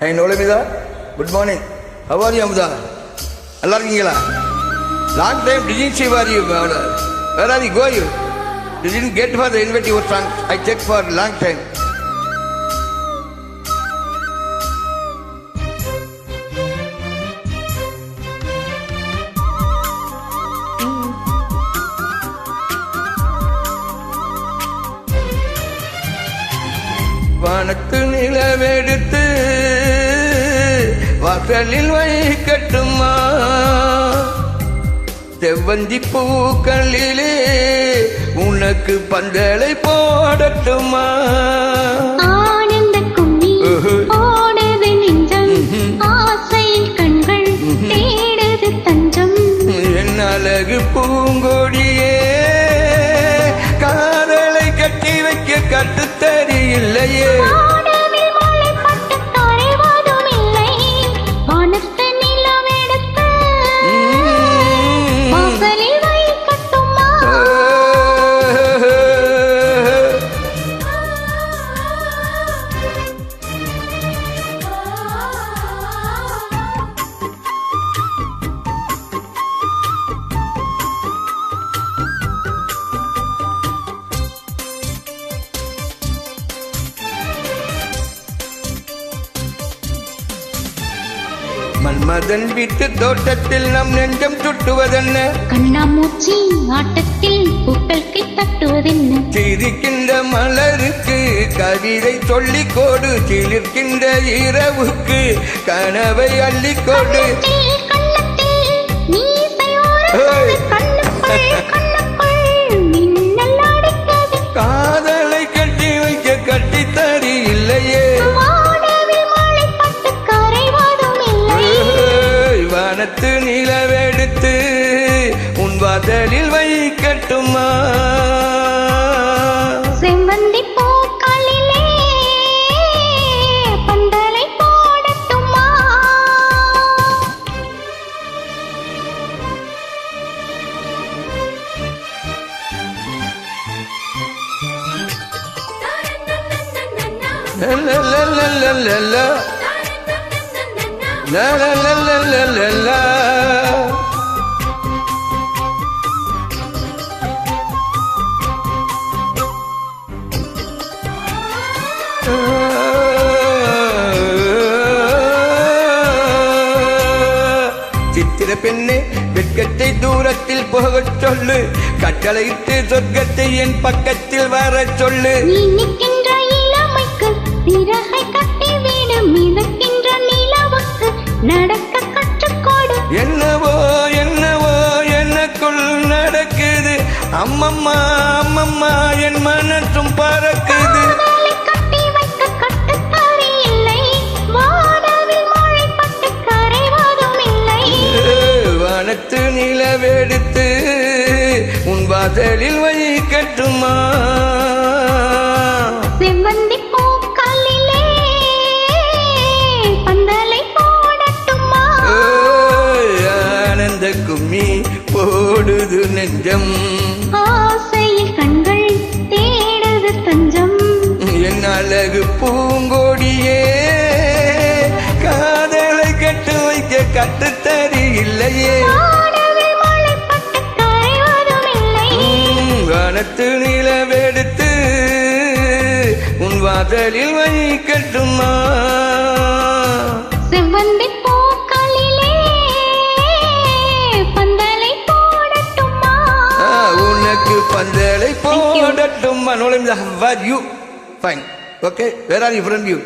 Hey, Nolamida. Good morning. How are you, Amda? நல்லா இருக்கீங்களா? Long time didn't see where you are. Where are you going? Didn't get for the invite your trunk. I checked for a long time. வானத்து நிலவெடுத்து வாசலில் வைக்கட்டுமா, செவ்வந்தி பூக்களிலே உனக்கு பந்தலை போடட்டுமா. ஆனந்த கும்மி ஓடுது நெஞ்சம், ஆசையில் கண்கள் தேடுது தஞ்சம். என் அழகு பூங்கொடியே, காதலை கட்டி வைக்க கட்டுத்தறி இல்லையே. மன்மதன் வீட்டு தோட்டத்தில் நம் நெஞ்சம் சுட்டுவதென்ன, கண்ணாமூச்சி ஆட்டத்தில் பூக்கள் தட்டுவதென்ன. சிரிக்கின்ற மலருக்கு கவிதை சொல்லிக் கொடு, சிலிர்க்கின்ற இரவுக்கு கனவை அள்ளிக்கொடு. காதலை கட்டி வைக்க கட்டித்தறி இல்லையே. வானத்து நிலவெடுத்து உன் வாசலில் வைக்கட்டுமா, செவ்வந்தி பூக்களிலே பந்தலை போடட்டுமா. La la la la la la la. சித்திர பெண்ணே, வெட்கத்தை தூரத்தில் போகச் சொல்லு, கட்டளையிட்டு சொர்க்கத்தை என் பக்கத்தில் வர சொல்லு. நீ நிற்கின்ற இளமைக்கு சிறகை கட்டி வீடு மிதக்கின்ற நிலவுக்கு நடக்க கற்றுக்கொடு. என்னவோ என்னவோ எனக்குள் நடக்குது, அம்மம்மா அம்மம்மா என் மனசும் பறக்குது. கட்டி வைக்க கட்டுத்தறி இல்லை, வானவில் மழை பட்டு கரைவதும் இல்லை. வானத்து நிலவெடுத்து உன் வாசலில் வைக்கட்டுமா, செவ்வந்தி பூக்களிலே பந்தலை போடட்டுமா. ஆனந்த கும்மி போடுது நெஞ்சம், ஆசையில் கண்கள் தேடுது தஞ்சம். என் அழகு பூங்கொடியே, காதலை கட்டு வைக்க கட்டுத்தறி இல்லையே. வானத்து நிலவெடுத்து உன் வாசலில் வைக்கட்டுமா, செவ்வந்தி பூக்களிலே பந்தலை போடட்டுமா. உனக்கு பந்தலை போடட்டுமா. How are you? Fine. Okay. Where are you from? You?